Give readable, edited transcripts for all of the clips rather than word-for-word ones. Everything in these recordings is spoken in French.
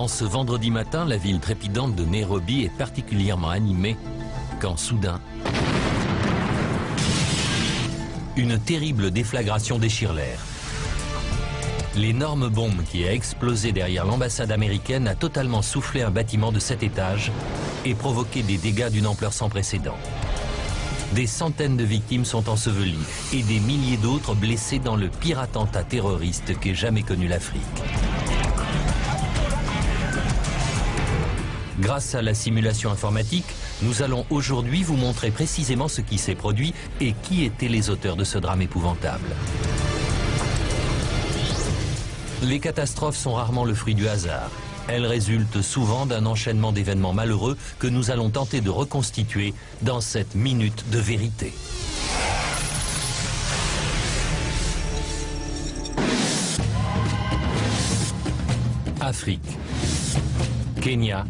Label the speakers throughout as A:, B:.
A: En ce vendredi matin, la ville trépidante de Nairobi est particulièrement animée quand soudain, une terrible déflagration déchire l'air. L'énorme bombe qui a explosé derrière l'ambassade américaine a totalement soufflé un bâtiment de 7 étages et provoqué des dégâts d'une ampleur sans précédent. Des centaines de victimes sont ensevelies et des milliers d'autres blessés dans le pire attentat terroriste qu'ait jamais connu l'Afrique. Grâce à la simulation informatique, nous allons aujourd'hui vous montrer précisément ce qui s'est produit et qui étaient les auteurs de ce drame épouvantable. Les catastrophes sont rarement le fruit du hasard. Elles résultent souvent d'un enchaînement d'événements malheureux que nous allons tenter de reconstituer dans cette minute de vérité. Afrique, Kenya,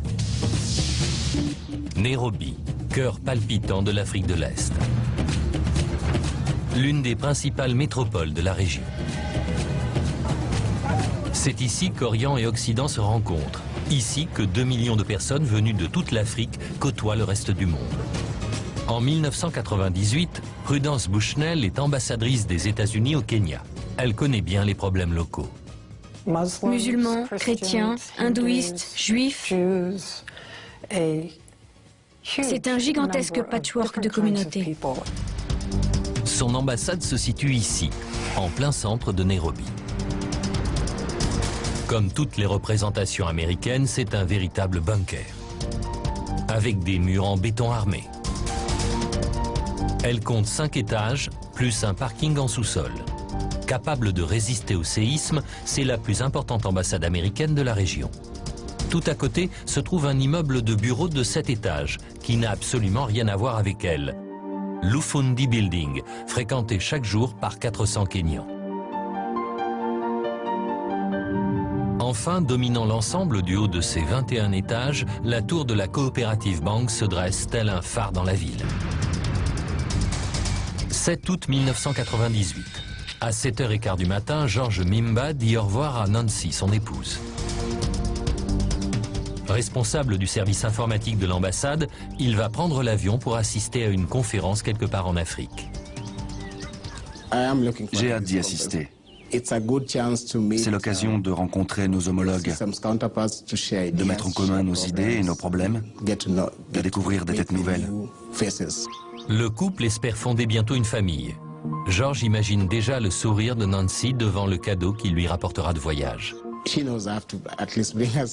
A: Nairobi, cœur palpitant de l'Afrique de l'Est. L'une des principales métropoles de la région. C'est ici qu'Orient et Occident se rencontrent. Ici que 2 millions de personnes venues de toute l'Afrique côtoient le reste du monde. En 1998, Prudence Bushnell est ambassadrice des États-Unis au Kenya. Elle connaît bien les problèmes locaux.
B: Musulmans, chrétiens, hindouistes, juifs. C'est un gigantesque patchwork de communautés.
A: Son ambassade se situe ici, en plein centre de Nairobi. Comme toutes les représentations américaines, c'est un véritable bunker, avec des murs en béton armé. Elle compte 5 étages, plus un parking en sous-sol. Capable de résister au séisme, c'est la plus importante ambassade américaine de la région. Tout à côté se trouve un immeuble de bureaux de 7 étages, qui n'a absolument rien à voir avec elle. L'Ufundi Building, fréquenté chaque jour par 400 Kenyans. Enfin, dominant l'ensemble du haut de ses 21 étages, la tour de la Cooperative Bank se dresse tel un phare dans la ville. 7 août 1998. À 7h15 du matin, George Mimba dit au revoir à Nancy, son épouse. Responsable du service informatique de l'ambassade, il va prendre l'avion pour assister à une conférence quelque part en Afrique.
C: J'ai hâte d'y assister. C'est l'occasion de rencontrer nos homologues, de mettre en commun nos idées et nos problèmes, de découvrir des têtes nouvelles.
A: Le couple espère fonder bientôt une famille. George imagine déjà le sourire de Nancy devant le cadeau qu'il lui rapportera de voyage.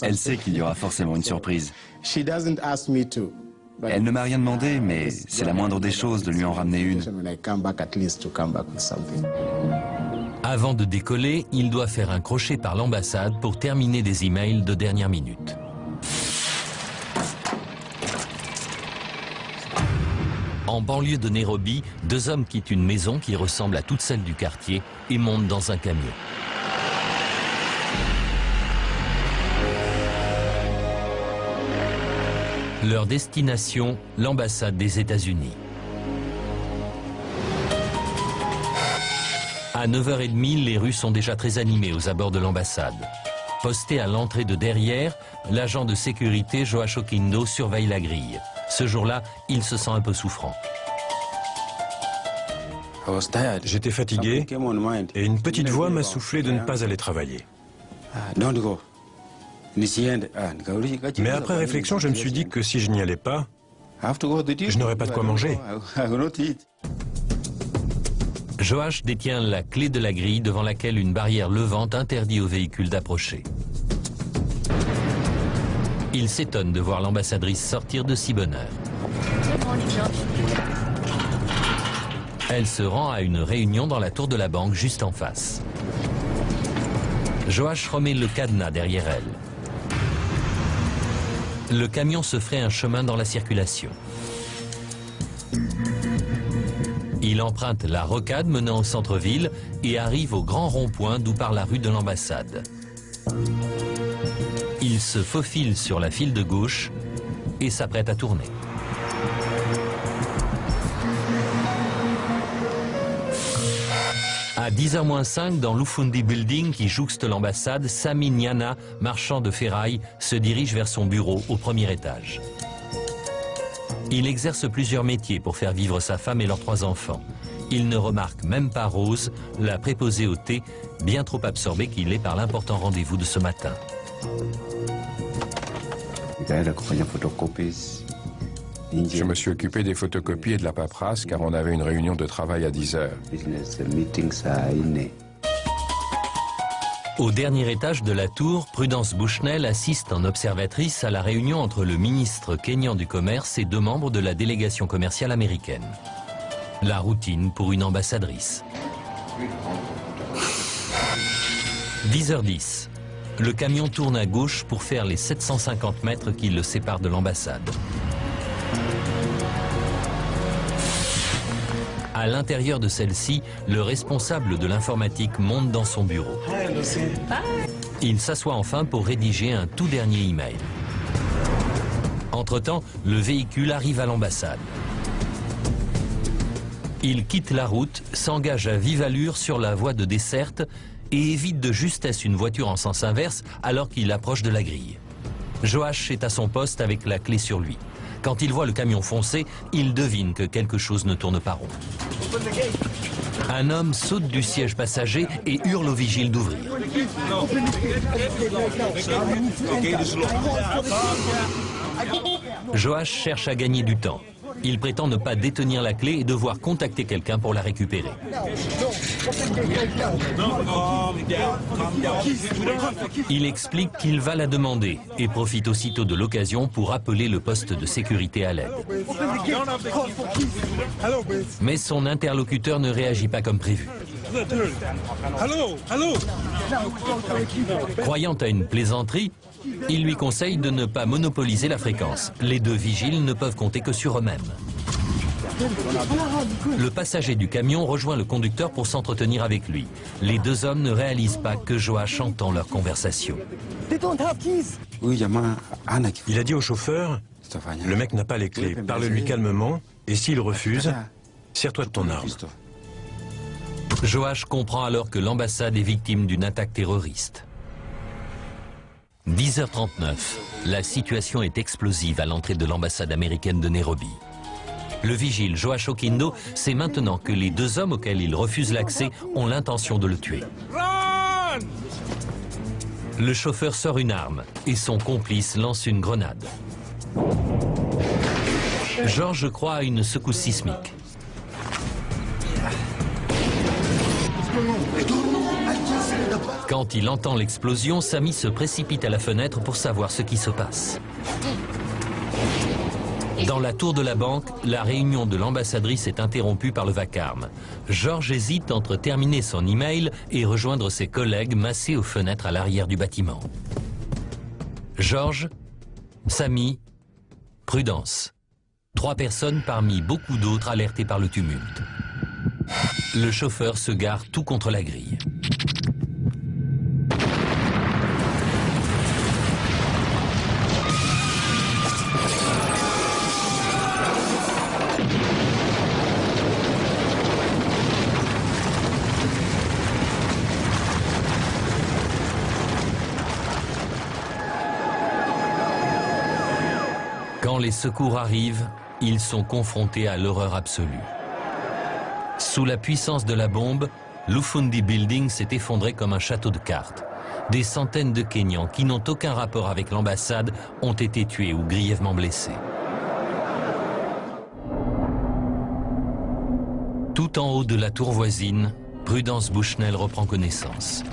C: Elle sait qu'il y aura forcément une surprise. Elle ne m'a rien demandé, mais c'est la moindre des choses de lui en ramener une.
A: Avant de décoller, il doit faire un crochet par l'ambassade pour terminer des emails de dernière minute. En banlieue de Nairobi, 2 hommes quittent une maison qui ressemble à toute celle du quartier et montent dans un camion. Leur destination, l'ambassade des États-Unis. À 9h30, les rues sont déjà très animées aux abords de l'ambassade. Posté à l'entrée de derrière, l'agent de sécurité Joash Okindo surveille la grille. Ce jour-là, il se sent un peu souffrant.
D: J'étais fatigué et une petite voix m'a soufflé de ne pas aller travailler. Mais après réflexion, je me suis dit que si je n'y allais pas, je n'aurais pas de quoi manger.
A: Joash détient la clé de la grille devant laquelle une barrière levante interdit aux véhicules d'approcher. Il s'étonne de voir l'ambassadrice sortir de si bonne heure. Elle se rend à une réunion dans la tour de la banque juste en face. Joash remet le cadenas derrière elle. Le camion se ferait un chemin dans la circulation. Il emprunte la rocade menant au centre-ville et arrive au grand rond-point d'où part la rue de l'ambassade. Il se faufile sur la file de gauche et s'apprête à tourner. À À 10h-5, dans l'Ufundi Building qui jouxte l'ambassade, Sami Nyana, marchand de ferraille, se dirige vers son bureau au premier étage. Il exerce plusieurs métiers pour faire vivre sa femme et leurs 3 enfants. Il ne remarque même pas Rose, la préposée au thé, bien trop absorbé qu'il est par l'important rendez-vous de ce matin.
E: Je me suis occupé des photocopies et de la paperasse car on avait une réunion de travail à 10 heures.
A: Au dernier étage de la tour, Prudence Bushnell assiste en observatrice à la réunion entre le ministre kényan du Commerce et 2 membres de la délégation commerciale américaine. La routine pour une ambassadrice. 10h10. Le camion tourne à gauche pour faire les 750 mètres qui le séparent de l'ambassade. À l'intérieur de celle-ci, le responsable de l'informatique monte dans son bureau. Il s'assoit enfin pour rédiger un tout dernier email. Entre-temps, le véhicule arrive à l'ambassade. Il quitte la route, s'engage à vive allure sur la voie de desserte et évite de justesse une voiture en sens inverse alors qu'il approche de la grille. Joash est à son poste avec la clé sur lui. Quand il voit le camion foncer, il devine que quelque chose ne tourne pas rond. Un homme saute du siège passager et hurle au vigile d'ouvrir. Joash cherche à gagner du temps. Il prétend ne pas détenir la clé et devoir contacter quelqu'un pour la récupérer. Il explique qu'il va la demander et profite aussitôt de l'occasion pour appeler le poste de sécurité à l'aide. Mais son interlocuteur ne réagit pas comme prévu. Croyant à une plaisanterie, il lui conseille de ne pas monopoliser la fréquence. Les 2 vigiles ne peuvent compter que sur eux-mêmes. Le passager du camion rejoint le conducteur pour s'entretenir avec lui. Les 2 hommes ne réalisent pas que Joash entend leur conversation.
D: Il a dit au chauffeur, le mec n'a pas les clés, parle-lui calmement, et s'il refuse, serre-toi de ton arme.
A: Joash comprend alors que l'ambassade est victime d'une attaque terroriste. 10h39, la situation est explosive à l'entrée de l'ambassade américaine de Nairobi. Le vigile Joash Okindo sait maintenant que les 2 hommes auxquels il refuse l'accès ont l'intention de le tuer. Le chauffeur sort une arme et son complice lance une grenade. George croit à une secousse sismique. Quand il entend l'explosion, Sami se précipite à la fenêtre pour savoir ce qui se passe. Dans la tour de la banque, la réunion de l'ambassadrice est interrompue par le vacarme. George hésite entre terminer son email et rejoindre ses collègues massés aux fenêtres à l'arrière du bâtiment. George, Sami, Prudence. 3 personnes parmi beaucoup d'autres alertées par le tumulte. Le chauffeur se gare tout contre la grille. Quand les secours arrivent, ils sont confrontés à l'horreur absolue. Sous la puissance de la bombe, l'Ufundi Building s'est effondré comme un château de cartes. Des centaines de Kenyans qui n'ont aucun rapport avec l'ambassade ont été tués ou grièvement blessés. Tout en haut de la tour voisine, Prudence Bushnell reprend connaissance.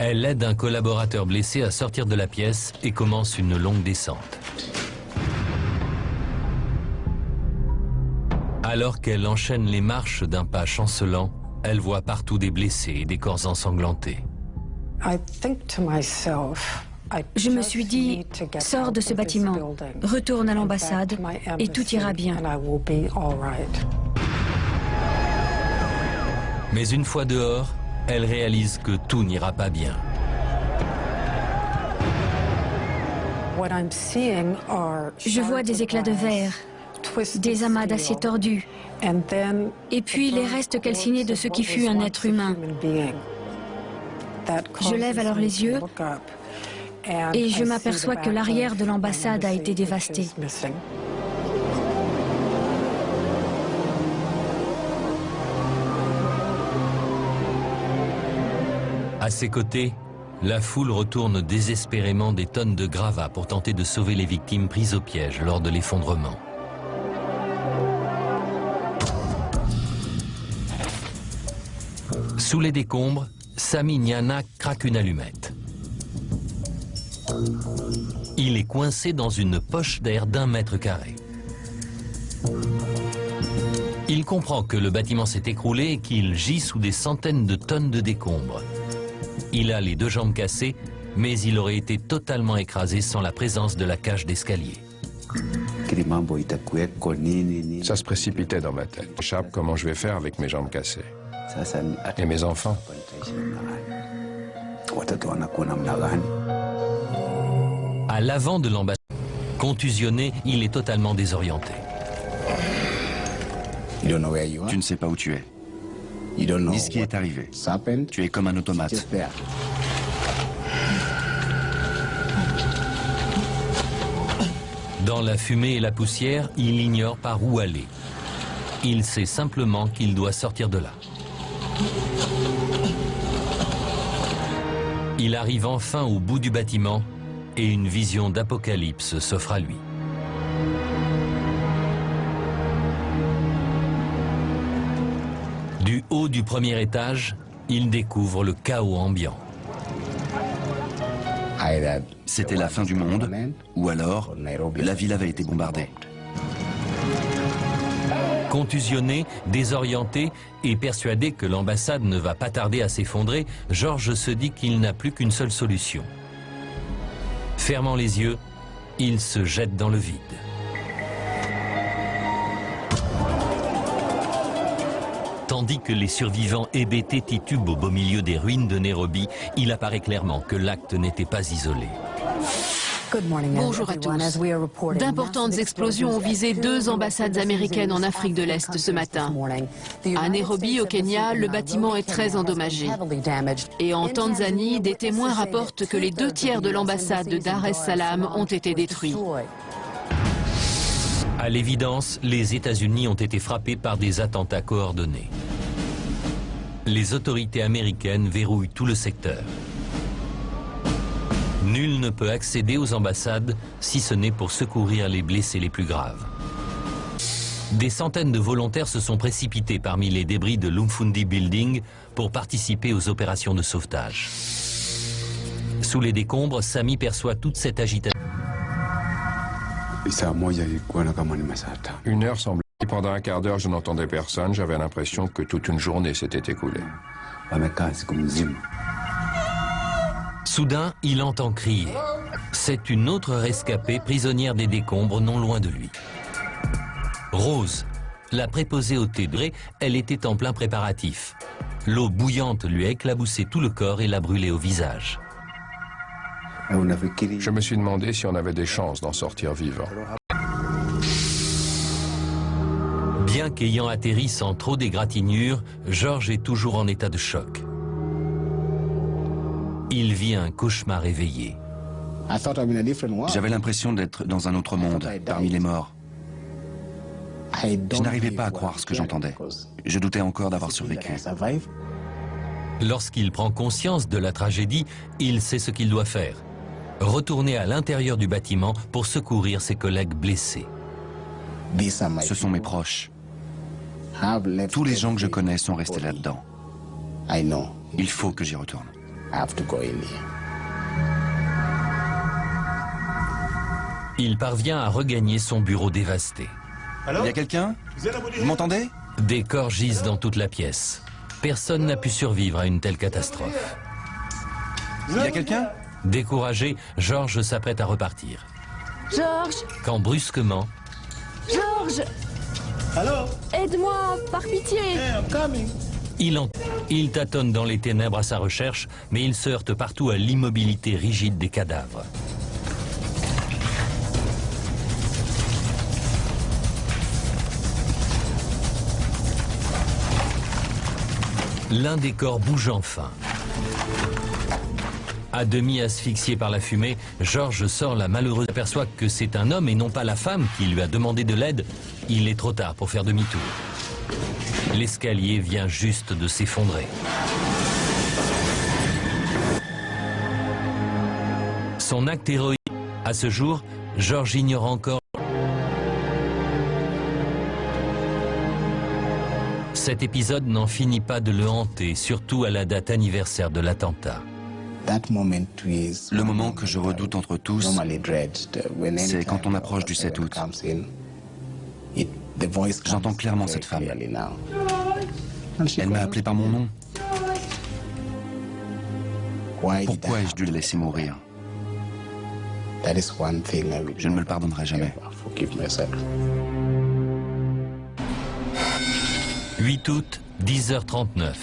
A: Elle aide un collaborateur blessé à sortir de la pièce et commence une longue descente. Alors qu'elle enchaîne les marches d'un pas chancelant, elle voit partout des blessés et des corps ensanglantés.
B: Je me suis dit, sors de ce bâtiment, retourne à l'ambassade et tout ira bien.
A: Mais une fois dehors, elle réalise que tout n'ira pas bien.
B: Je vois des éclats de verre, des amas d'acier tordus, et puis les restes calcinés de ce qui fut un être humain. Je lève alors les yeux et je m'aperçois que l'arrière de l'ambassade a été dévasté.
A: À ses côtés, la foule retourne désespérément des tonnes de gravats pour tenter de sauver les victimes prises au piège lors de l'effondrement. Sous les décombres, Sami Nyana craque une allumette. Il est coincé dans une poche d'air d'1 mètre carré. Il comprend que le bâtiment s'est écroulé et qu'il gît sous des centaines de tonnes de décombres. Il a les 2 jambes cassées, mais il aurait été totalement écrasé sans la présence de la cage d'escalier.
E: Ça se précipitait dans ma tête. Échappe, comment je vais faire avec mes jambes cassées? Et mes enfants?
A: À l'avant de l'ambassade, contusionné, il est totalement désorienté.
C: Tu ne sais pas où tu es, ni ce qui est arrivé. Tu es comme un automate.
A: Dans la fumée et la poussière, il ignore par où aller. Il sait simplement qu'il doit sortir de là. Il arrive enfin au bout du bâtiment et une vision d'apocalypse s'offre à lui. Du haut du premier étage, il découvre le chaos ambiant.
C: C'était la fin du monde, ou alors la ville avait été bombardée.
A: Contusionné, désorienté et persuadé que l'ambassade ne va pas tarder à s'effondrer, George se dit qu'il n'a plus qu'une seule solution. Fermant les yeux, il se jette dans le vide. Tandis que les survivants hébétés titubent au beau milieu des ruines de Nairobi, il apparaît clairement que l'acte n'était pas isolé.
F: Bonjour à tous. D'importantes explosions ont visé 2 ambassades américaines en Afrique de l'Est ce matin. À Nairobi, au Kenya, le bâtiment est très endommagé. Et en Tanzanie, des témoins rapportent que les 2 tiers de l'ambassade de Dar es Salaam ont été détruits.
A: À l'évidence, les États-Unis ont été frappés par des attentats coordonnés. Les autorités américaines verrouillent tout le secteur. Nul ne peut accéder aux ambassades si ce n'est pour secourir les blessés les plus graves. Des centaines de volontaires se sont précipités parmi les débris de l'Umfundi Building pour participer aux opérations de sauvetage. Sous les décombres, Sami perçoit toute cette agitation.
E: 1 heure semblait. Pendant un quart d'heure, je n'entendais personne. J'avais l'impression que toute une journée s'était écoulée.
A: Soudain, il entend crier. C'est une autre rescapée prisonnière des décombres non loin de lui. Rose, la préposée au thé, elle était en plein préparatif. L'eau bouillante lui a éclaboussé tout le corps et l'a brûlé au visage.
E: Je me suis demandé si on avait des chances d'en sortir vivant.
A: Bien qu'ayant atterri sans trop d'égratignures, George est toujours en état de choc. Il vit un cauchemar éveillé.
C: J'avais l'impression d'être dans un autre monde, parmi les morts. Je n'arrivais pas à croire ce que j'entendais. Je doutais encore d'avoir survécu.
A: Lorsqu'il prend conscience de la tragédie, il sait ce qu'il doit faire. Retourner à l'intérieur du bâtiment pour secourir ses collègues blessés.
C: Ce sont mes proches. Tous les gens que je connais sont restés là-dedans. Il faut que j'y retourne.
A: Il parvient à regagner son bureau dévasté.
C: Il y a quelqu'un? Vous m'entendez?
A: Des corps gisent dans toute la pièce. Personne n'a pu survivre à une telle catastrophe.
C: Il y a quelqu'un?
A: Découragé, George s'apprête à repartir.
B: George!
A: Quand brusquement,
B: George! Aide-moi, par pitié!
A: Il tâtonne dans les ténèbres à sa recherche, mais il se heurte partout à l'immobilité rigide des cadavres. L'un des corps bouge enfin. À demi asphyxié par la fumée, George sort la malheureuse. Il aperçoit que c'est un homme et non pas la femme qui lui a demandé de l'aide. Il est trop tard pour faire demi-tour. L'escalier vient juste de s'effondrer. Son acte héroïque. À ce jour, George ignore encore. Cet épisode n'en finit pas de le hanter, surtout à la date anniversaire de l'attentat.
C: Le moment que je redoute entre tous, c'est quand on approche du 7 août. J'entends clairement cette femme. Elle m'a appelé par mon nom. Pourquoi ai-je dû la laisser mourir? Je ne me le pardonnerai jamais.
A: 8 août, 10h39.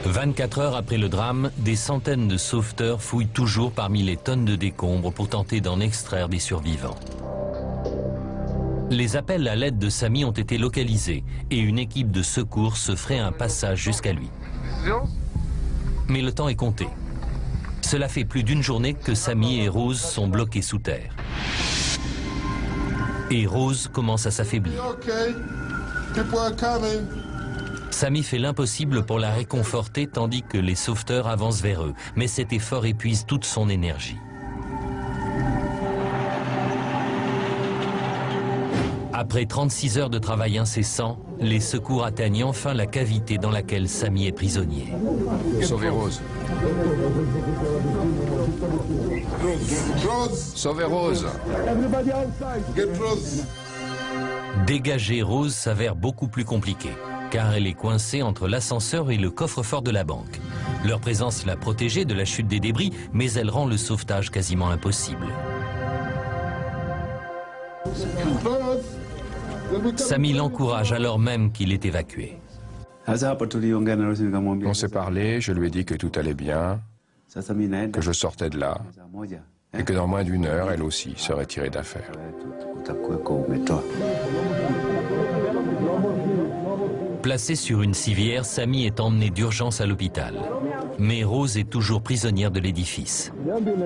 A: 24 heures après le drame, des centaines de sauveteurs fouillent toujours parmi les tonnes de décombres pour tenter d'en extraire des survivants. Les appels à l'aide de Sami ont été localisés et une équipe de secours se ferait un passage jusqu'à lui. Mais le temps est compté. Cela fait plus d'une journée que Sami et Rose sont bloqués sous terre. Et Rose commence à s'affaiblir. Sami fait l'impossible pour la réconforter tandis que les sauveteurs avancent vers eux, mais cet effort épuise toute son énergie. Après 36 heures de travail incessant, les secours atteignent enfin la cavité dans laquelle Sami est prisonnier.
E: Sauvez Rose. Sauvez Rose.
A: Dégager Rose s'avère beaucoup plus compliqué, car elle est coincée entre l'ascenseur et le coffre-fort de la banque. Leur présence l'a protégée de la chute des débris, mais elle rend le sauvetage quasiment impossible. Sami l'encourage alors même qu'il est évacué.
E: On s'est parlé, je lui ai dit que tout allait bien, que je sortais de là, et que dans moins d'une heure, elle aussi serait tirée d'affaire.
A: Placé sur une civière, Sami est emmené d'urgence à l'hôpital. Mais Rose est toujours prisonnière de l'édifice.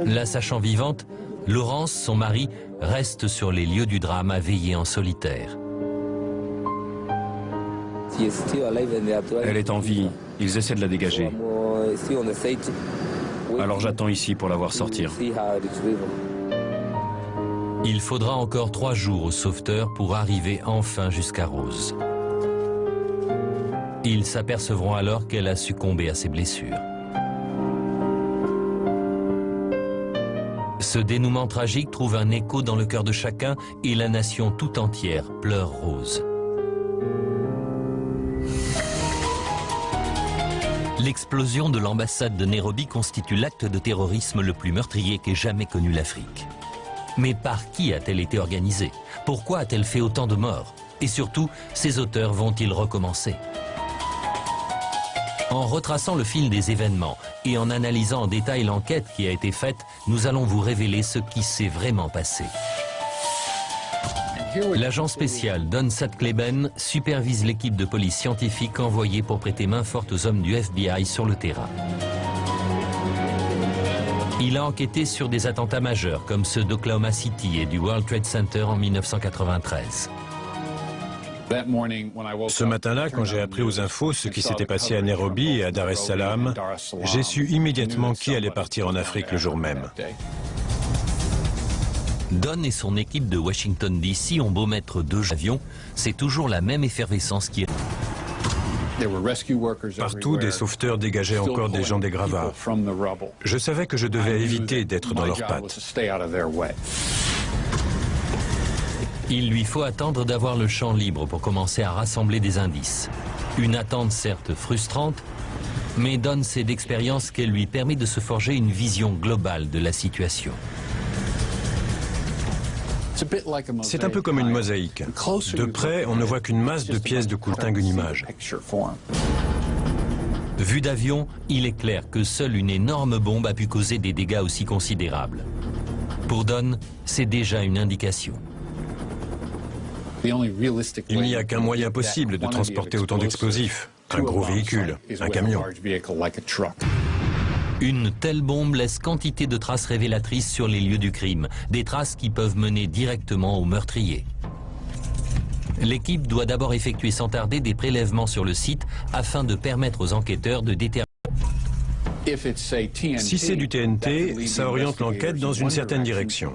A: La sachant vivante, Laurence, son mari, reste sur les lieux du drame à veiller en solitaire.
G: Elle est en vie, ils essaient de la dégager. Alors j'attends ici pour la voir sortir.
A: Il faudra encore 3 jours aux sauveteurs pour arriver enfin jusqu'à Rose. Ils s'apercevront alors qu'elle a succombé à ses blessures. Ce dénouement tragique trouve un écho dans le cœur de chacun et la nation tout entière pleure Rose. L'explosion de l'ambassade de Nairobi constitue l'acte de terrorisme le plus meurtrier qu'ait jamais connu l'Afrique. Mais par qui a-t-elle été organisée? Pourquoi a-t-elle fait autant de morts? Et surtout, ses auteurs vont-ils recommencer? En retraçant le fil des événements et en analysant en détail l'enquête qui a été faite, nous allons vous révéler ce qui s'est vraiment passé. L'agent spécial Don Satkleben supervise l'équipe de police scientifique envoyée pour prêter main forte aux hommes du FBI sur le terrain. Il a enquêté sur des attentats majeurs comme ceux d'Oklahoma City et du World Trade Center en 1993.
D: Ce matin-là, quand j'ai appris aux infos ce qui s'était passé à Nairobi et à Dar es Salaam, j'ai su immédiatement qui allait partir en Afrique le jour même.
A: Don et son équipe de Washington DC ont beau mettre 2 avions, c'est toujours la même effervescence qui est...
D: Partout, des sauveteurs dégageaient encore des gens des gravats. Je savais que je devais éviter d'être dans leurs pattes.
A: Il lui faut attendre d'avoir le champ libre pour commencer à rassembler des indices. Une attente certes frustrante, mais Don sait d'expérience qu'elle lui permet de se forger une vision globale de la situation.
D: C'est un peu comme une mosaïque. De près, on ne voit qu'une masse de pièces de couture une image.
A: Vu d'avion, il est clair que seule une énorme bombe a pu causer des dégâts aussi considérables. Pour Don, c'est déjà une indication.
D: Il n'y a qu'un moyen possible de transporter autant d'explosifs. Un gros véhicule, un camion.
A: Une telle bombe laisse quantité de traces révélatrices sur les lieux du crime, des traces qui peuvent mener directement au meurtrier. L'équipe doit d'abord effectuer sans tarder des prélèvements sur le site afin de permettre aux enquêteurs de déterminer.
D: Si c'est du TNT, ça oriente l'enquête dans une certaine direction.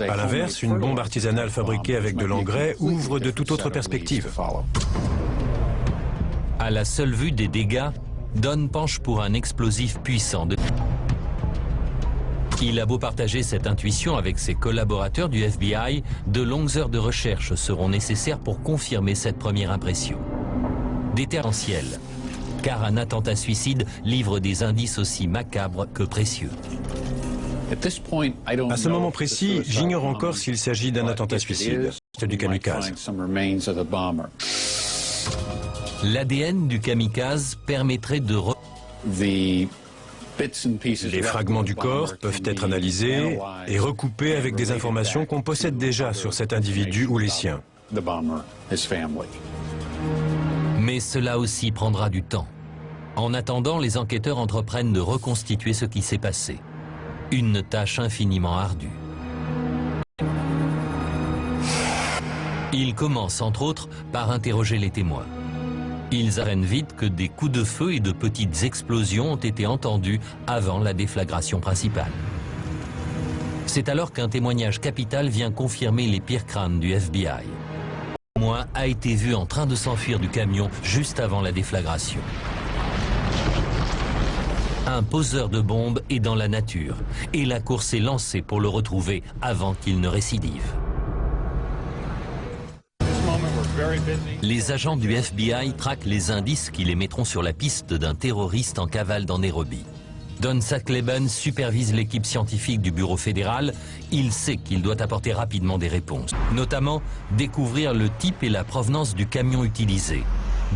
D: À l'inverse, une bombe artisanale fabriquée avec de l'engrais ouvre de toute autre perspective.
A: À la seule vue des dégâts, Don penche pour un explosif puissant. Il a beau partager cette intuition avec ses collaborateurs du FBI, de longues heures de recherche seront nécessaires pour confirmer cette première impression. Déterrentiel, car un attentat suicide livre des indices aussi macabres que précieux.
D: À ce moment précis, j'ignore encore s'il s'agit d'un attentat suicide. C'est du kamikaze.
A: L'ADN du kamikaze permettrait de...
D: Les fragments du corps peuvent être analysés et recoupés avec des informations qu'on possède déjà sur cet individu ou les siens.
A: Mais cela aussi prendra du temps. En attendant, les enquêteurs entreprennent de reconstituer ce qui s'est passé. Une tâche infiniment ardue. Ils commencent, entre autres, par interroger les témoins. Ils apprennent vite que des coups de feu et de petites explosions ont été entendus avant la déflagration principale. C'est alors qu'un témoignage capital vient confirmer les pires craintes du FBI. Le témoin a été vu en train de s'enfuir du camion juste avant la déflagration. Un poseur de bombes est dans la nature et la course est lancée pour le retrouver avant qu'il ne récidive. Les agents du FBI traquent les indices qui les mettront sur la piste d'un terroriste en cavale dans Nairobi. Don Sackleben supervise l'équipe scientifique du bureau fédéral. Il sait qu'il doit apporter rapidement des réponses, notamment découvrir le type et la provenance du camion utilisé.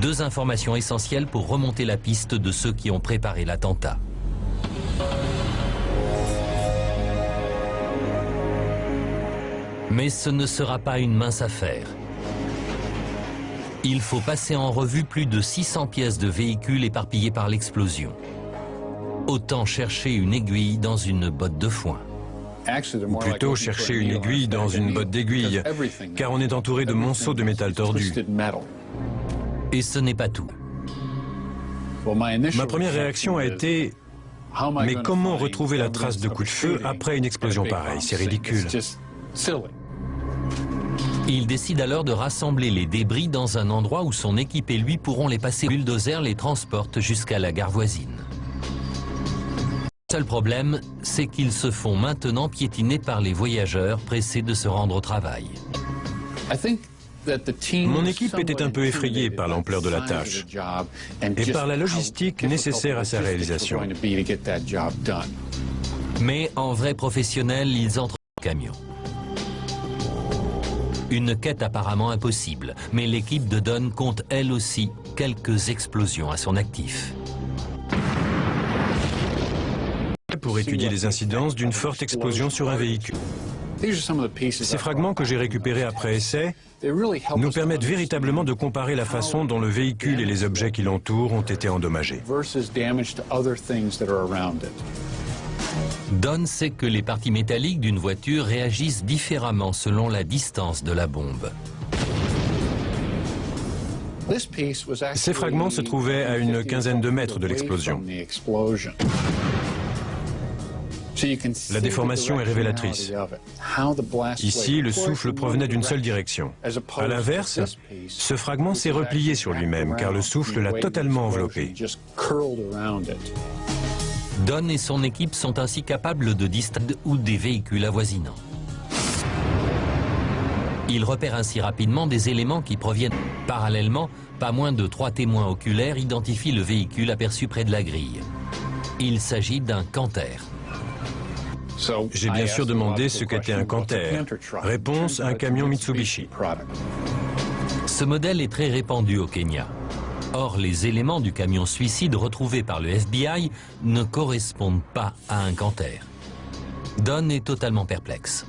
A: Deux informations essentielles pour remonter la piste de ceux qui ont préparé l'attentat. Mais ce ne sera pas une mince affaire. Il faut passer en revue plus de 600 pièces de véhicules éparpillées par l'explosion. Autant chercher une aiguille dans une botte de foin.
D: Ou plutôt chercher une aiguille dans une botte d'aiguille, car on est entouré de monceaux de métal tordu.
A: Et ce n'est pas tout.
D: Ma première réaction a été « Mais comment retrouver la trace de coup de feu après une explosion pareille? C'est ridicule. »
A: Il décide alors de rassembler les débris dans un endroit où son équipe et lui pourront les passer. Le bulldozer les transporte jusqu'à la gare voisine. Le seul problème, c'est qu'ils se font maintenant piétiner par les voyageurs pressés de se rendre au travail.
D: Mon équipe était un peu effrayée par l'ampleur de la tâche et par la logistique nécessaire à sa réalisation.
A: Mais en vrais professionnels, ils entrent au camion. Une quête apparemment impossible, mais l'équipe de Don compte elle aussi quelques explosions à son actif.
D: Pour étudier les incidences d'une forte explosion sur un véhicule. Ces fragments que j'ai récupérés après essai nous permettent véritablement de comparer la façon dont le véhicule et les objets qui l'entourent ont été endommagés.
A: Don sait que les parties métalliques d'une voiture réagissent différemment selon la distance de la bombe.
D: Ces fragments se trouvaient à une quinzaine de mètres de l'explosion. La déformation est révélatrice. Ici, le souffle provenait d'une seule direction. À l'inverse, ce fragment s'est replié sur lui-même car le souffle l'a totalement enveloppé.
A: Don et son équipe sont ainsi capables de distinguer ou des véhicules avoisinants. Ils repèrent ainsi rapidement des éléments qui proviennent. Parallèlement, pas moins de 3 témoins oculaires identifient le véhicule aperçu près de la grille. Il s'agit d'un Canter.
D: J'ai bien sûr demandé ce qu'était un Canter. Réponse, un camion Mitsubishi.
A: Ce modèle est très répandu au Kenya. Or, les éléments du camion suicide retrouvés par le FBI ne correspondent pas à un Canter. Don est totalement perplexe.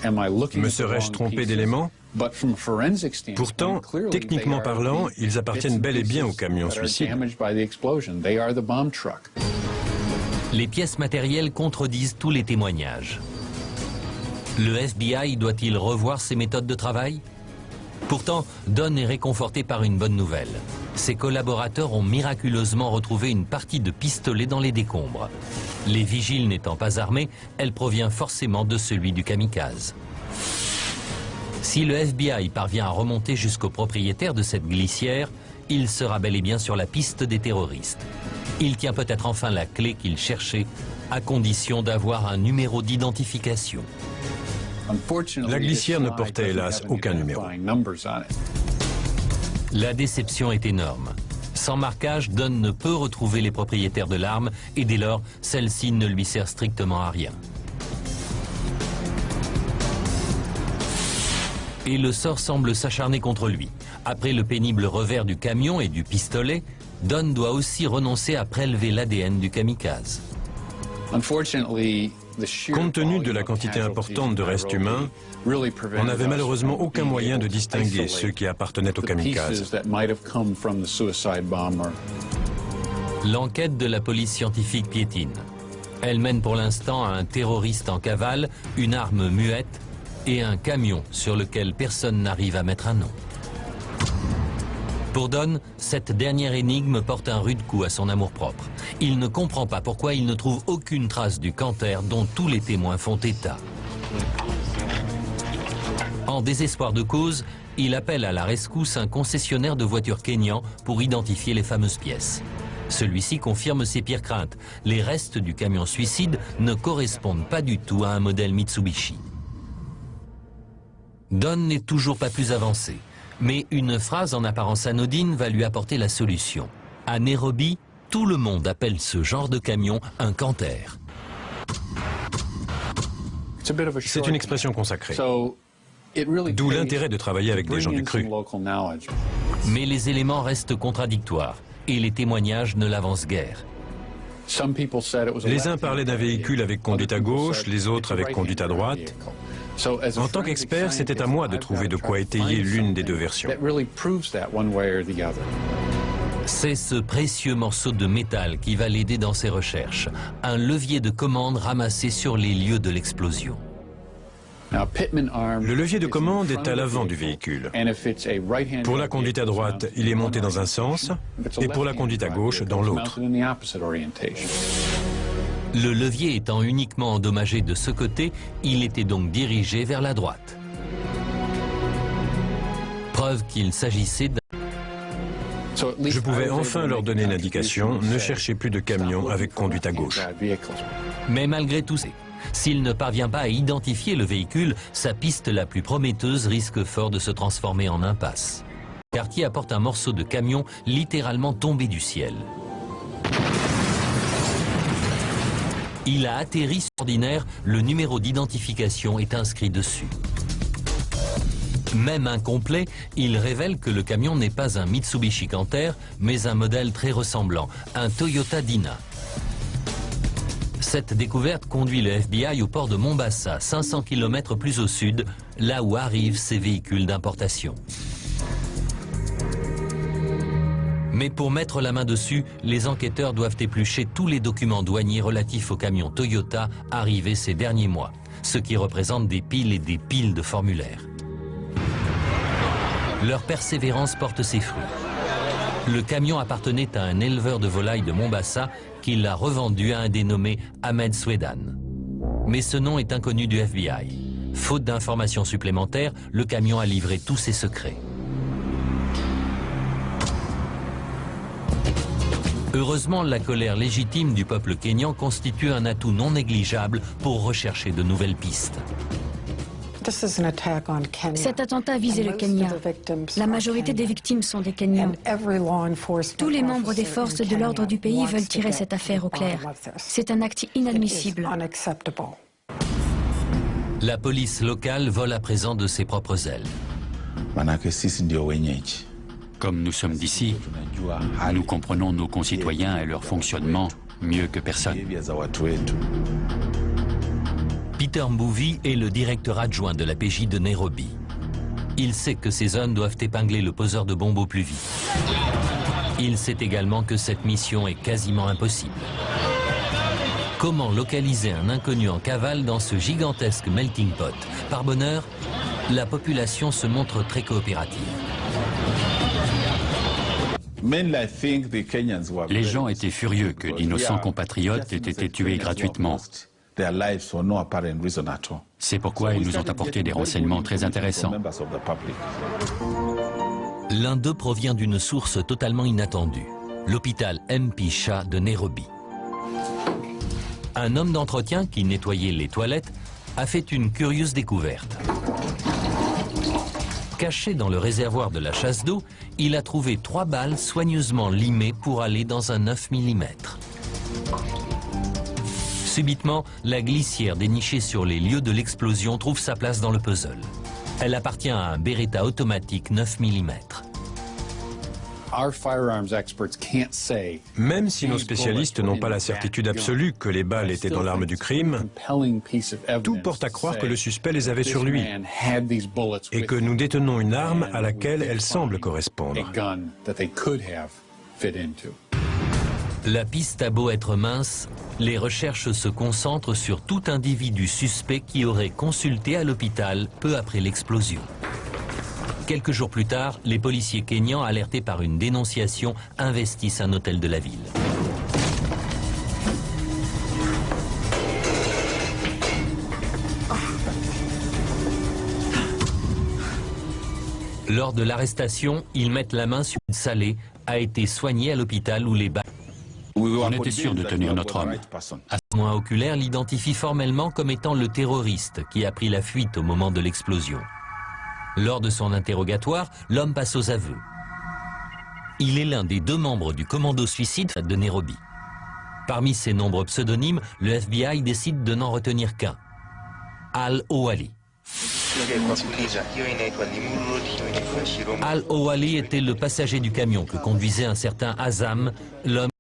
D: Me serais-je trompé d'éléments? Pourtant, techniquement parlant, ils appartiennent bel et bien au camion suicide.
A: Les pièces matérielles contredisent tous les témoignages. Le FBI doit-il revoir ses méthodes de travail? Pourtant, Don est réconforté par une bonne nouvelle. Ses collaborateurs ont miraculeusement retrouvé une partie de pistolet dans les décombres. Les vigiles n'étant pas armés, elle provient forcément de celui du kamikaze. Si le FBI parvient à remonter jusqu'au propriétaire de cette glissière, il sera bel et bien sur la piste des terroristes. Il tient peut-être enfin la clé qu'il cherchait, à condition d'avoir un numéro d'identification.
D: La glissière ne portait hélas aucun numéro.
A: La déception est énorme. Sans marquage, Don ne peut retrouver les propriétaires de l'arme et dès lors, celle-ci ne lui sert strictement à rien. Et le sort semble s'acharner contre lui. Après le pénible revers du camion et du pistolet, Don doit aussi renoncer à prélever l'ADN du kamikaze.
D: Compte tenu de la quantité importante de restes humains, on n'avait malheureusement aucun moyen de distinguer ceux qui appartenaient au kamikaze.
A: L'enquête de la police scientifique piétine. Elle mène pour l'instant à un terroriste en cavale, une arme muette et un camion sur lequel personne n'arrive à mettre un nom. Pour Don, cette dernière énigme porte un rude coup à son amour-propre. Il ne comprend pas pourquoi il ne trouve aucune trace du Canter dont tous les témoins font état. En désespoir de cause, il appelle à la rescousse un concessionnaire de voitures kényan pour identifier les fameuses pièces. Celui-ci confirme ses pires craintes. Les restes du camion suicide ne correspondent pas du tout à un modèle Mitsubishi. Don n'est toujours pas plus avancé. Mais une phrase en apparence anodine va lui apporter la solution. À Nairobi, tout le monde appelle ce genre de camion un Canter.
D: C'est une expression consacrée. D'où l'intérêt de travailler avec des gens du cru.
A: Mais les éléments restent contradictoires et les témoignages ne l'avancent guère.
D: Les uns parlaient d'un véhicule avec conduite à gauche, les autres avec conduite à droite. En tant qu'expert, c'était à moi de trouver de quoi étayer l'une des deux versions.
A: C'est ce précieux morceau de métal qui va l'aider dans ses recherches. Un levier de commande ramassé sur les lieux de l'explosion.
D: Le levier de commande est à l'avant du véhicule. Pour la conduite à droite, il est monté dans un sens, et pour la conduite à gauche, dans l'autre.
A: Le levier étant uniquement endommagé de ce côté, il était donc dirigé vers la droite. Preuve qu'il s'agissait d'un...
D: Je pouvais enfin leur donner l'indication, ne cherchez plus de camion avec conduite à gauche.
A: Mais malgré tout, s'il ne parvient pas à identifier le véhicule, sa piste la plus prometteuse risque fort de se transformer en impasse. Cartier apporte un morceau de camion littéralement tombé du ciel. Il a atterri sur ordinaire, le numéro d'identification est inscrit dessus. Même incomplet, il révèle que le camion n'est pas un Mitsubishi Canter, mais un modèle très ressemblant, un Toyota Dyna. Cette découverte conduit le FBI au port de Mombasa, 500 km plus au sud, là où arrivent ces véhicules d'importation. Mais pour mettre la main dessus, les enquêteurs doivent éplucher tous les documents douaniers relatifs au camion Toyota arrivés ces derniers mois, ce qui représente des piles et des piles de formulaires. Leur persévérance porte ses fruits. Le camion appartenait à un éleveur de volailles de Mombasa qui l'a revendu à un dénommé Ahmed Swedan. Mais ce nom est inconnu du FBI. Faute d'informations supplémentaires, le camion a livré tous ses secrets. Heureusement, la colère légitime du peuple kényan constitue un atout non négligeable pour rechercher de nouvelles pistes.
B: Cet attentat visait le Kenya. La majorité des victimes sont des Kenyans. Tous les membres des forces de l'ordre du pays veulent tirer cette affaire au clair. C'est un acte inadmissible.
A: La police locale vole à présent de ses propres ailes.
G: Comme nous sommes d'ici, nous comprenons nos concitoyens et leur fonctionnement mieux que personne.
A: Peter Mbuvi est le directeur adjoint de la PJ de Nairobi. Il sait que ces hommes doivent épingler le poseur de bombes au plus vite. Il sait également que cette mission est quasiment impossible. Comment localiser un inconnu en cavale dans ce gigantesque melting pot? Par bonheur, la population se montre très coopérative.
G: Les gens étaient furieux que d'innocents compatriotes aient été tués gratuitement. C'est pourquoi ils nous ont apporté des renseignements très intéressants.
A: L'un d'eux provient d'une source totalement inattendue, l'hôpital MP Shah de Nairobi. Un homme d'entretien qui nettoyait les toilettes a fait une curieuse découverte. Caché dans le réservoir de la chasse d'eau, il a trouvé 3 balles soigneusement limées pour aller dans un 9 mm. Subitement, la glissière dénichée sur les lieux de l'explosion trouve sa place dans le puzzle. Elle appartient à un Beretta automatique 9 mm.
D: Même si nos spécialistes n'ont pas la certitude absolue que les balles étaient dans l'arme du crime, tout porte à croire que le suspect les avait sur lui et que nous détenons une arme à laquelle elle semble correspondre.
A: La piste a beau être mince, les recherches se concentrent sur tout individu suspect qui aurait consulté à l'hôpital peu après l'explosion. Quelques jours plus tard, les policiers kényans, alertés par une dénonciation, investissent un hôtel de la ville. Lors de l'arrestation, ils mettent la main sur une salée, a été soigné à l'hôpital où les balles.
G: On était sûr de tenir notre homme.
A: Un témoin oculaire l'identifie formellement comme étant le terroriste qui a pris la fuite au moment de l'explosion. Lors de son interrogatoire, l'homme passe aux aveux. Il est l'un des 2 membres du commando suicide de Nairobi. Parmi ses nombreux pseudonymes, le FBI décide de n'en retenir qu'un, Al-Owali. Al-Owali était le passager du camion que conduisait un certain Azam, l'homme.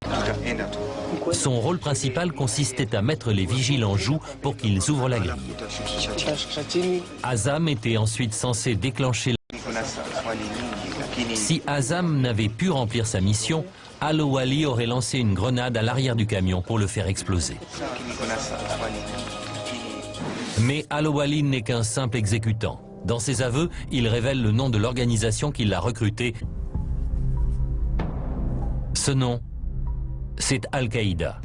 A: Son rôle principal consistait à mettre les vigiles en joue pour qu'ils ouvrent la grille. Azam était ensuite censé déclencher la... Si Azam n'avait pu remplir sa mission, Al-Owali aurait lancé une grenade à l'arrière du camion pour le faire exploser. Mais Al-Owali n'est qu'un simple exécutant. Dans ses aveux, il révèle le nom de l'organisation qui l'a recruté. Ce nom, c'est Al-Qaïda.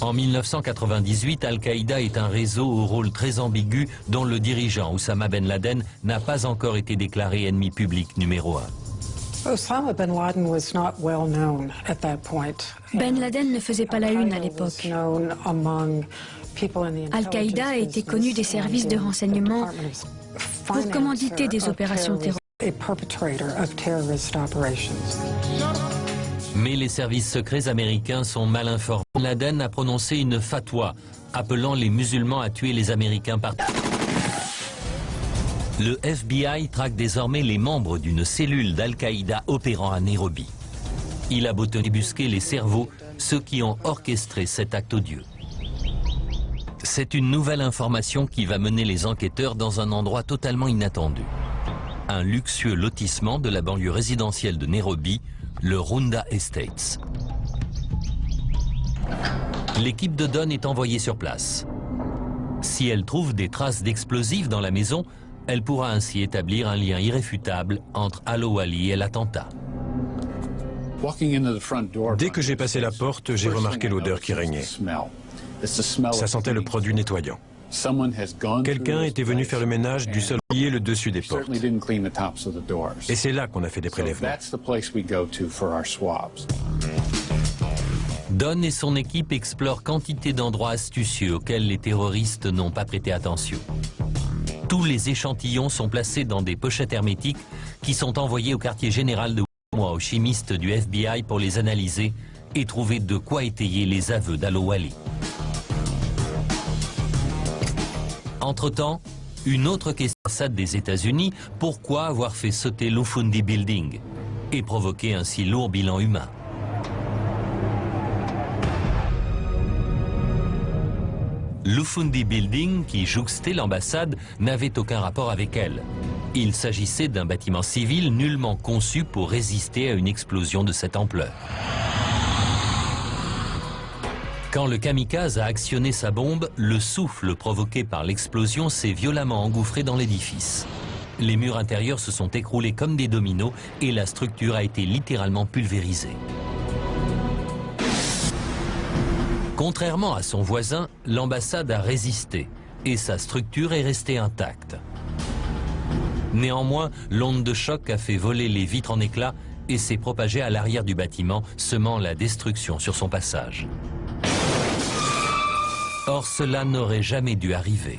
A: En 1998, Al-Qaïda est un réseau au rôle très ambigu dont le dirigeant Oussama Ben Laden n'a pas encore été déclaré ennemi public numéro 1.
B: Ben Laden ne faisait pas la une à l'époque. Al-Qaïda était connu des services de renseignement pour commanditer des opérations terroristes.
A: Mais les services secrets américains sont mal informés. Ben Laden a prononcé une fatwa appelant les musulmans à tuer les Américains partout. Le FBI traque désormais les membres d'une cellule d'Al-Qaïda opérant à Nairobi. Il a beau débusquer les cerveaux, ceux qui ont orchestré cet acte odieux. C'est une nouvelle information qui va mener les enquêteurs dans un endroit totalement inattendu. Un luxueux lotissement de la banlieue résidentielle de Nairobi, le Runda Estates. L'équipe de Don est envoyée sur place. Si elle trouve des traces d'explosifs dans la maison, elle pourra ainsi établir un lien irréfutable entre Al-Owali et l'attentat.
D: Dès que j'ai passé la porte, j'ai remarqué l'odeur qui régnait. Ça sentait le produit nettoyant. Quelqu'un était venu faire le ménage du sol et le dessus des portes. Et c'est là qu'on a fait des prélèvements.
A: Don et son équipe explorent quantité d'endroits astucieux auxquels les terroristes n'ont pas prêté attention. Tous les échantillons sont placés dans des pochettes hermétiques qui sont envoyées au quartier général de Wamwa, aux chimistes du FBI pour les analyser et trouver de quoi étayer les aveux d'Al-Owali. Entre-temps, une autre question des États-Unis, pourquoi avoir fait sauter l'Ufundi Building et provoquer un si lourd bilan humain? L'Ufundi Building, qui jouxtait l'ambassade, n'avait aucun rapport avec elle. Il s'agissait d'un bâtiment civil nullement conçu pour résister à une explosion de cette ampleur. Quand le kamikaze a actionné sa bombe, le souffle provoqué par l'explosion s'est violemment engouffré dans l'édifice. Les murs intérieurs se sont écroulés comme des dominos et la structure a été littéralement pulvérisée. Contrairement à son voisin, l'ambassade a résisté et sa structure est restée intacte. Néanmoins, l'onde de choc a fait voler les vitres en éclats et s'est propagée à l'arrière du bâtiment, semant la destruction sur son passage. Or, cela n'aurait jamais dû arriver.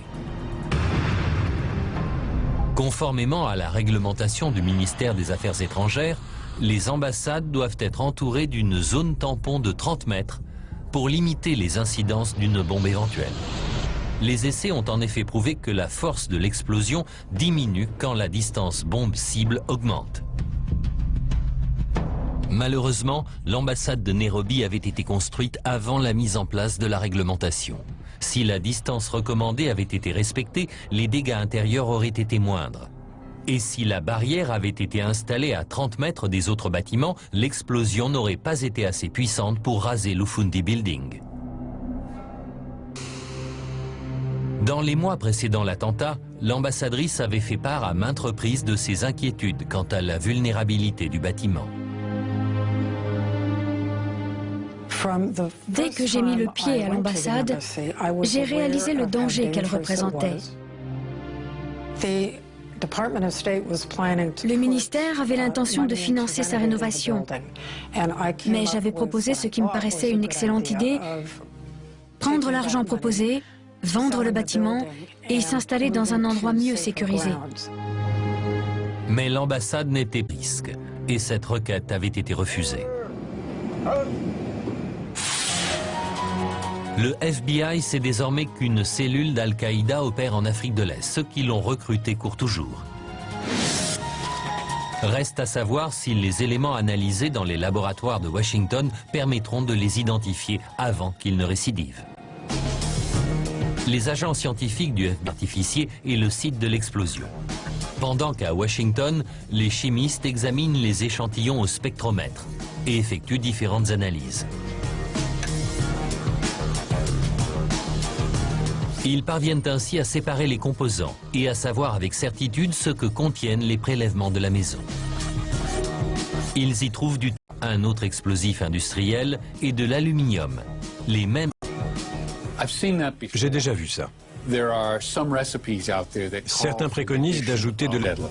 A: Conformément à la réglementation du ministère des Affaires étrangères, les ambassades doivent être entourées d'une zone tampon de 30 mètres pour limiter les incidences d'une bombe éventuelle. Les essais ont en effet prouvé que la force de l'explosion diminue quand la distance bombe-cible augmente. Malheureusement, l'ambassade de Nairobi avait été construite avant la mise en place de la réglementation. Si la distance recommandée avait été respectée, les dégâts intérieurs auraient été moindres. Et si la barrière avait été installée à 30 mètres des autres bâtiments, l'explosion n'aurait pas été assez puissante pour raser l'Ufundi Building. Dans les mois précédant l'attentat, l'ambassadrice avait fait part à maintes reprises de ses inquiétudes quant à la vulnérabilité du bâtiment.
B: Dès que j'ai mis le pied à l'ambassade, j'ai réalisé le danger qu'elle représentait. Le ministère avait l'intention de financer sa rénovation, mais j'avais proposé ce qui me paraissait une excellente idée, prendre l'argent proposé, vendre le bâtiment et s'installer dans un endroit mieux sécurisé.
A: Mais l'ambassade n'était pas risque et cette requête avait été refusée. Le FBI sait désormais qu'une cellule d'Al-Qaïda opère en Afrique de l'Est. Ceux qui l'ont recruté courent toujours. Reste à savoir si les éléments analysés dans les laboratoires de Washington permettront de les identifier avant qu'ils ne récidivent. Les agents scientifiques du FBI artificier est le site de l'explosion. Pendant qu'à Washington, les chimistes examinent les échantillons au spectromètre et effectuent différentes analyses. Ils parviennent ainsi à séparer les composants et à savoir avec certitude ce que contiennent les prélèvements de la maison. Ils y trouvent un autre explosif industriel et de l'aluminium, les mêmes.
D: J'ai déjà vu ça. Certains préconisent d'ajouter de l'aide.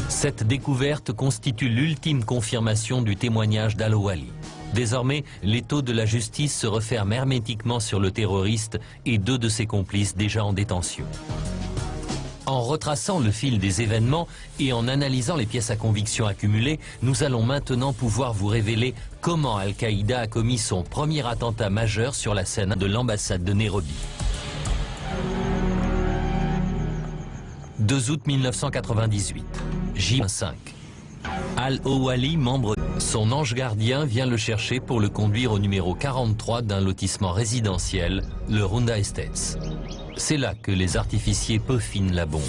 A: Cette découverte constitue l'ultime confirmation du témoignage d'Al-Owali. Désormais, l'étau de la justice se referme hermétiquement sur le terroriste et deux de ses complices déjà en détention. En retraçant le fil des événements et en analysant les pièces à conviction accumulées, nous allons maintenant pouvoir vous révéler comment Al-Qaïda a commis son premier attentat majeur sur la scène de l'ambassade de Nairobi. 2 août 1998, J-5. Al-Owali, membre de son ange gardien, vient le chercher pour le conduire au numéro 43 d'un lotissement résidentiel, le Runda Estates. C'est là que les artificiers peaufinent la bombe.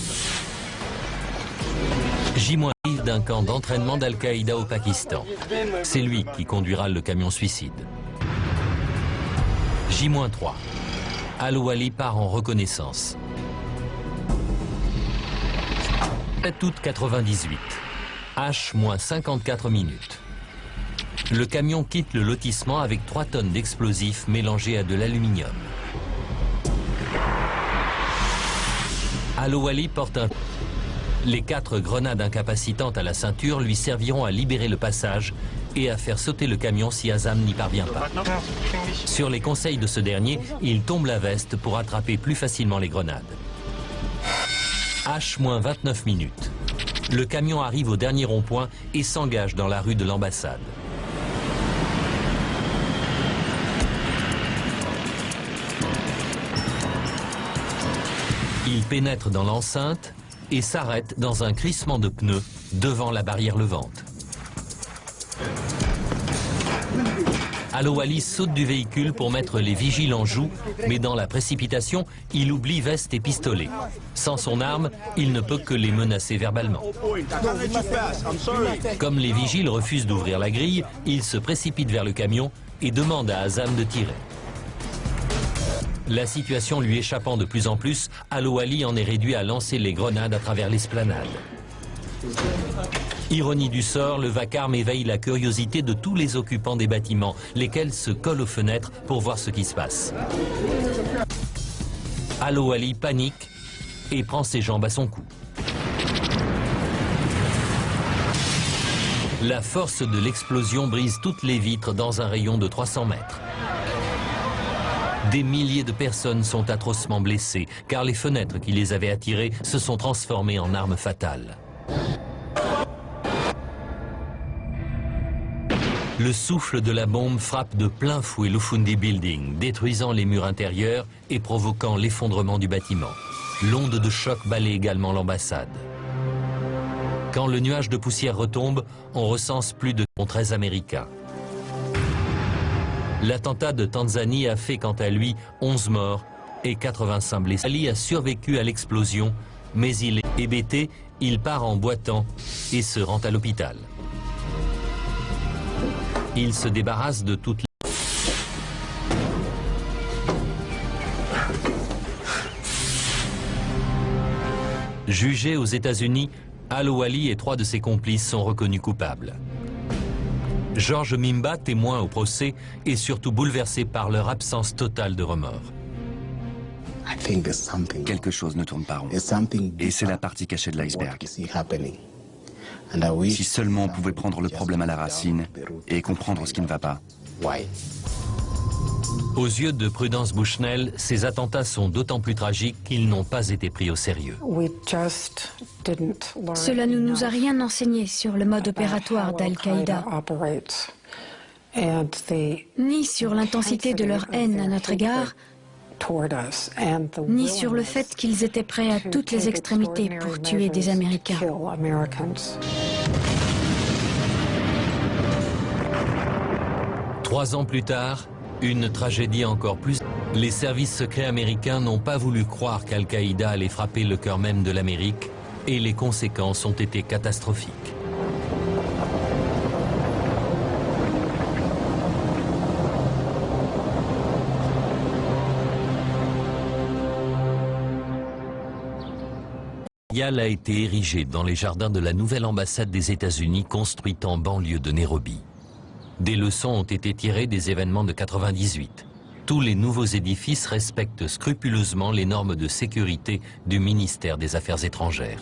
A: J- arrive d'un camp d'entraînement d'Al-Qaïda au Pakistan. C'est lui qui conduira le camion suicide. J-3. Al-Owali part en reconnaissance. 7 août 98. H-54 minutes. Le camion quitte le lotissement avec 3 tonnes d'explosifs mélangés à de l'aluminium. Al-Owali porte un... Les 4 grenades incapacitantes à la ceinture lui serviront à libérer le passage et à faire sauter le camion si Azam n'y parvient pas. Sur les conseils de ce dernier, il tombe la veste pour attraper plus facilement les grenades. H-29 minutes. Le camion arrive au dernier rond-point et s'engage dans la rue de l'ambassade. Il pénètre dans l'enceinte et s'arrête dans un crissement de pneus devant la barrière levante. Al-Owali saute du véhicule pour mettre les vigiles en joue, mais dans la précipitation, il oublie veste et pistolet. Sans son arme, il ne peut que les menacer verbalement. Comme les vigiles refusent d'ouvrir la grille, il se précipite vers le camion et demande à Azam de tirer. La situation lui échappant de plus en plus, Al-Owali en est réduit à lancer les grenades à travers l'esplanade. Ironie du sort, le vacarme éveille la curiosité de tous les occupants des bâtiments, lesquels se collent aux fenêtres pour voir ce qui se passe. Al-Owali panique et prend ses jambes à son cou. La force de l'explosion brise toutes les vitres dans un rayon de 300 mètres. Des milliers de personnes sont atrocement blessées, car les fenêtres qui les avaient attirées se sont transformées en armes fatales. Le souffle de la bombe frappe de plein fouet l'Ufundi Building, détruisant les murs intérieurs et provoquant l'effondrement du bâtiment. L'onde de choc balaie également l'ambassade. Quand le nuage de poussière retombe, on recense plus de 13 Américains. L'attentat de Tanzanie a fait quant à lui 11 morts et 85 blessés. Ali a survécu à l'explosion, mais il est hébété, il part en boitant et se rend à l'hôpital. Il se débarrasse de toutes les... Jugé aux États-Unis, Al-Owali et 3 de ses complices sont reconnus coupables. George Mimba, témoin au procès, est surtout bouleversé par leur absence totale de remords.
C: Quelque chose ne tourne pas rond. Et c'est la partie cachée de l'iceberg. Si seulement on pouvait prendre le problème à la racine et comprendre ce qui ne va pas.
A: Aux yeux de Prudence Bushnell, ces attentats sont d'autant plus tragiques qu'ils n'ont pas été pris au sérieux.
B: Cela ne nous a rien enseigné sur le mode opératoire d'Al-Qaïda, ni sur l'intensité de leur haine à notre égard, ni sur le fait qu'ils étaient prêts à toutes les extrémités pour tuer des Américains.
A: 3 ans plus tard, une tragédie encore plus. Les services secrets américains n'ont pas voulu croire qu'Al-Qaïda allait frapper le cœur même de l'Amérique et les conséquences ont été catastrophiques. Yal a été érigé dans les jardins de la nouvelle ambassade des États-Unis construite en banlieue de Nairobi. Des leçons ont été tirées des événements de 98. Tous les nouveaux édifices respectent scrupuleusement les normes de sécurité du ministère des Affaires étrangères.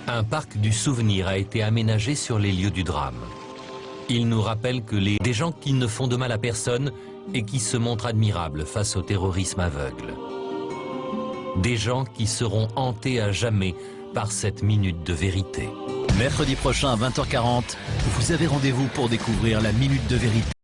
A: Un parc du souvenir a été aménagé sur les lieux du drame. Il nous rappelle que des gens qui ne font de mal à personne et qui se montrent admirables face au terrorisme aveugle. Des gens qui seront hantés à jamais par cette minute de vérité.
H: Mercredi prochain à 20h40, vous avez rendez-vous pour découvrir la minute de vérité.